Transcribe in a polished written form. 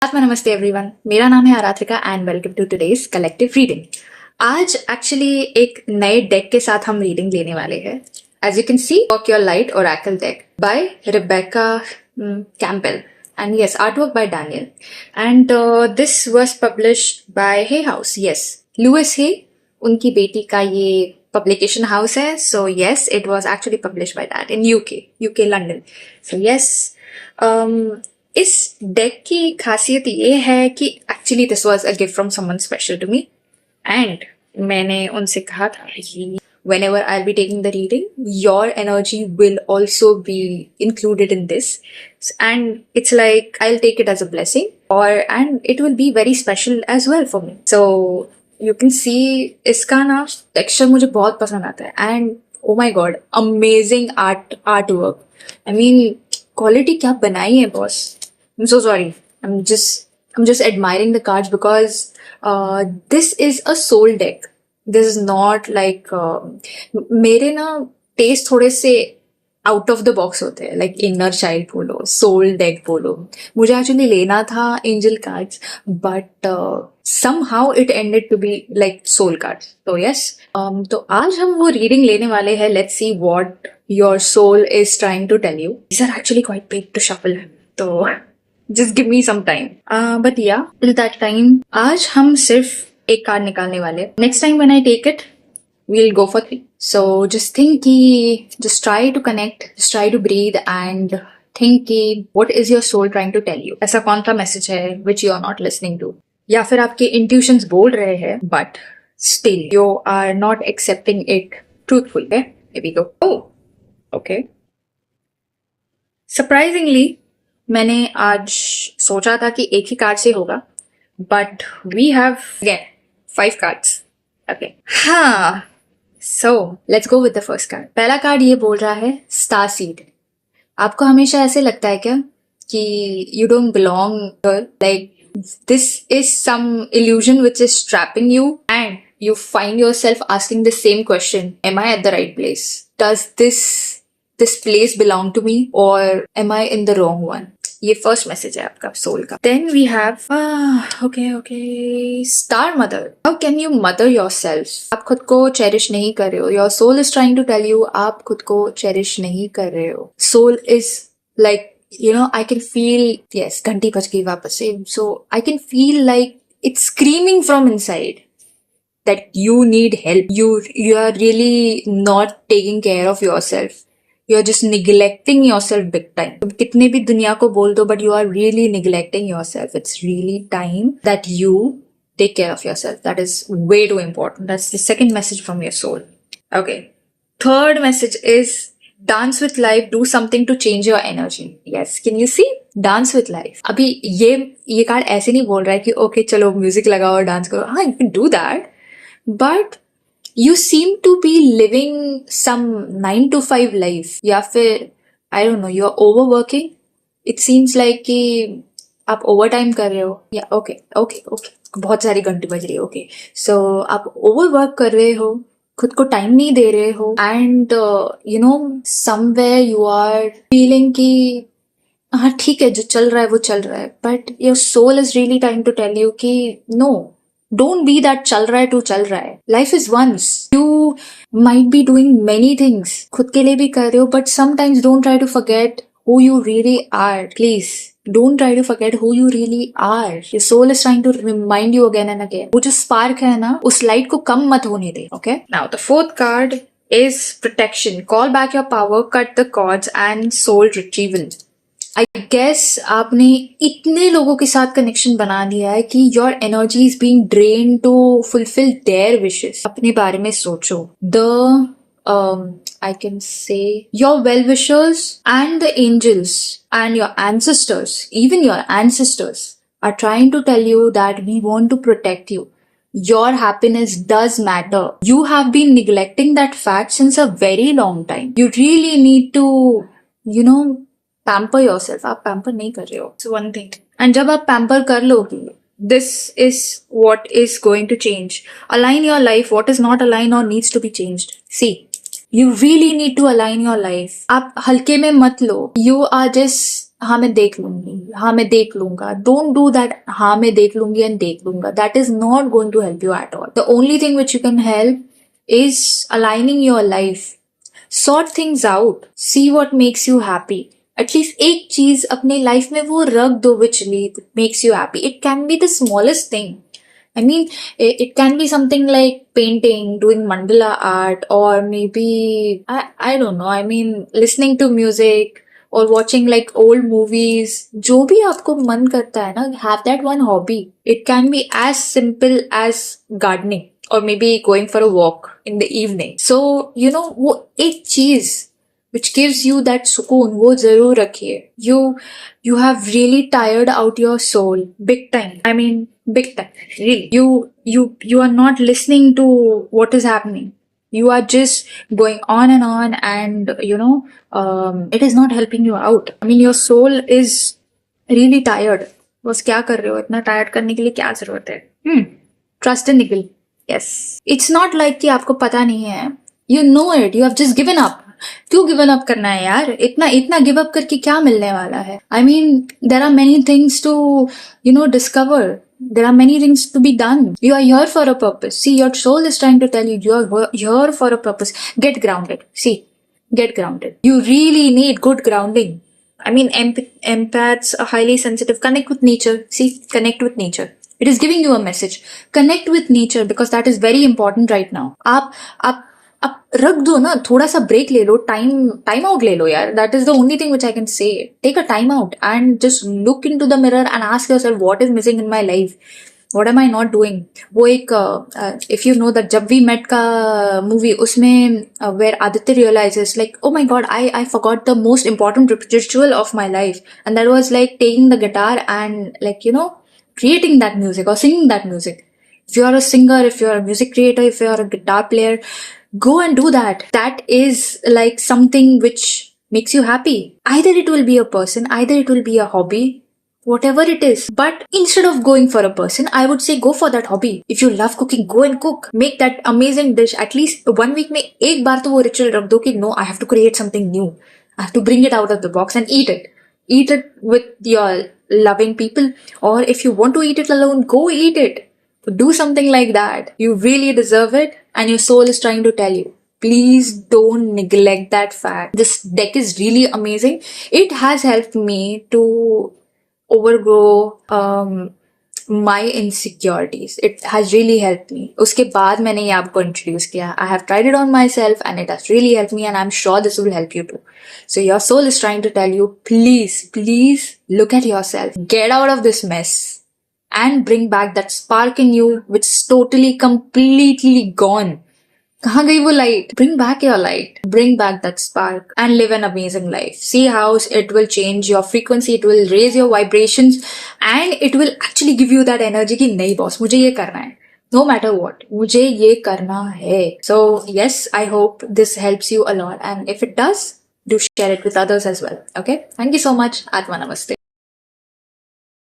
आत्मा नमस्ते एवरीवन, मेरा नाम है Aaradhika and welcome to today's collective reading. आज एक्चुअली एक नए डेक के साथ हम रीडिंग लेने वाले हैं। As you can see, walk your light oracle deck by Rebecca Campbell and yes, artwork by Daniel. And this was published by Hay House. Yes, Louis Hay, उनकी बेटी का ये publication house है. So yes, it was actually published by that in UK London. So yes, इस deck की खासियत ये है कि actually this was a gift from someone special to me and मैंने उनसे कहा था कि whenever I'll be taking the reading, your energy will also be included in this. And it's like, I'll take it as a blessing and it will be very special as well for me. So, you can see, इसका ना texture मुझे बहुत पसंद आता है. And, oh my god, amazing artwork. I mean, quality क्या बनाई है boss. I'm so sorry. I'm just admiring the cards because this is a soul deck. This is not like मेरे ना टेस्ट थोड़े से आउट ऑफ द बॉक्स होते हैं, like inner child बोलो, सोल डेक बोलो. मुझे एक्चुअली लेना था angel cards but somehow it ended to be like soul cards. So yes, तो आज हम वो रीडिंग लेने वाले हैं. Let's see what your soul is trying to tell you. These are actually quite big to shuffle. तो just give me some time. But yeah, till that time, आज हम सिर्फ एक कार्ड निकालने वाले. Next time when I take it, we'll go for 3. So just think कि, just try to connect, just try to breathe and think कि what is your soul trying to tell you. ऐसा कौन सा message है which you are not listening to. या फिर आपके intuitions बोल रहे हैं but still you are not accepting it truthfully. Okay? Here we go. Oh, okay. Surprisingly, मैंने आज सोचा था कि एक ही कार्ड से होगा but we have again 5 cards. Okay. हाँ. So, let's go with the first card. पहला कार्ड ये बोल रहा है स्टार सीड. आपको हमेशा ऐसे लगता है क्या कि you don't belong here? Like this is some illusion which is trapping you and you find yourself asking the same question. Am I at the right place? Does this place belong to me or am I in the wrong one? ये first message है आपका soul का. Then we have okay star mother. How can you mother yourself? आप खुद को cherish नहीं कर रहे हो. Your soul is trying to tell you आप खुद को चेरिश नहीं कर रहे हो. Soul is like I can feel, yes, घंटी बज गई वापस से. So I can feel like it's screaming from inside that you need help. You are really not taking care of yourself. You are just neglecting yourself big time. कितने भी दुनिया को बोल दो but you are really neglecting yourself. It's really time that you take care of yourself. That is way too important. That's the second message from your soul. Okay. Third message is dance with life. Do something to change your energy. Yes. Can you see? Dance with life. अभी ये card ऐसे नहीं बोल रहा है कि okay चलो music लगाओ और डांस करो. हाँ, you can do that. But you seem to be living some 9 to 5 life. या फिर I don't know, you're overworking. It seems like कि आप overtime कर रहे हो. या okay. बहुत सारी घंटी बज रही है. Okay. So आप overwork कर रहे हो, खुद को टाइम नहीं दे रहे हो and somewhere you are feeling कि हाँ ठीक है जो चल रहा है वो चल रहा है but your soul is really trying to tell you कि no. Don't be that चल रहा है to चल रहा है. Life is once. You might be doing many things. खुद के लिए भी कर रहे हो but sometimes don't try to forget who you really are. Please. Don't try to forget who you really are. Your soul is trying to remind you again and again. वो जो spark है ना, उस light को कम मत होने दे. Okay? Now the fourth card is protection. Call back your power, cut the cords and soul retrieval. I guess आपने इतने लोगों के साथ कनेक्शन बना दिया है कि your energy is being drained to fulfill their wishes. अपने बारे में सोचो. I can say your well-wishers and the angels and your ancestors, even your ancestors, are trying to tell you that we want to protect you. Your happiness does matter. You have been neglecting that fact since a very long time. You really need to, pamper yourself. आप pamper नहीं कर रहे हो. It's one thing. And जब आप pamper कर लोगे, this is what is going to change. Align your life. What is not aligned or needs to be changed. See, You really need to align your life. आप हल्के में मत लो. You are just हाँ मैं देख लूंगी, हाँ मैं देख लूंगा. Don't do that. हाँ मैं देख लूंगी and देख लूंगा. That is not going to help you at all. The only thing which you can help is aligning your life. Sort things out. See what makes you happy. At least एक चीज अपने life में वो रख दो which makes you happy. It can be the smallest thing. I mean, it can be something like painting, doing mandala art, or maybe, I don't know, I mean, listening to music, or watching like old movies. जो भी आपको मन करता है ना, have that one hobby. It can be as simple as gardening, or maybe going for a walk in the evening. So, you know, वो एक चीज which gives you that सुकून, वो जरूर रखिए. You have really tired out your soul big time. I mean, big time. Really. You are not listening to what is happening. You are just going on, and you know, it is not helping you out. I mean, your soul is really tired. बस क्या कर रहे हो? इतना tired करने के लिए क्या जरूरत है? Trust in Nikhil. Yes. It's not like कि आपको पता नहीं है. You know it. You have just given up. क्यों गिवन अप करना है यार? इतना गिव अप करके क्या मिलने वाला है? I mean, there are many things to, you know, discover. There are many things to be done. You are here for a purpose. See, your soul is trying to tell you are here for a purpose. Get grounded. See, get grounded. You really need good grounding. I mean, empaths are highly sensitive. Connect with nature. See, connect with nature. It is giving you a message. Connect with nature because that is very important right now. आप रख दो ना, थोड़ा सा break ले लो, time out ले लो यार. That is the only thing which I can say. Take a time out and just look into the mirror and ask yourself what is missing in my life, what am I not doing. वो एक if you know that Jab We Met का movie, उसमें where Aditya realizes like oh my god, I forgot the most important ritual of my life, and that was like taking the guitar and like you know creating that music or singing that music. If you are a singer, if you are a music creator, if you are a guitar player, go and do that. That is like something which makes you happy. Either it will be a person, either it will be a hobby, whatever it is. But instead of going for a person, I would say go for that hobby. If you love cooking, go and cook. Make that amazing dish. At least 1 week में एक बार तो वो ritual रख दो कि no, I have to create something new. I have to bring it out of the box and eat it. Eat it with your loving people. Or if you want to eat it alone, go eat it. Do something like that. You really deserve it, and your soul is trying to tell you. Please don't neglect that fact. This deck is really amazing. It has helped me to overgrow my insecurities. It has really helped me. उसके बाद मैंने ये आपको introduce किया. I have tried it on myself and it has really helped me, and I'm sure this will help you too. So your soul is trying to tell you, please look at yourself. Get out of this mess and bring back that spark in you which is totally, completely gone. कहाँ गई वो light? Bring back your light. Bring back that spark and live an amazing life. See how it will change your frequency, it will raise your vibrations, and it will actually give you that energy कि नहीं boss, मुझे ये करना है. No matter what, मुझे ये करना है. So yes, I hope this helps you a lot, and if it does, do share it with others as well. Okay? Thank you so much. Atma Namaste.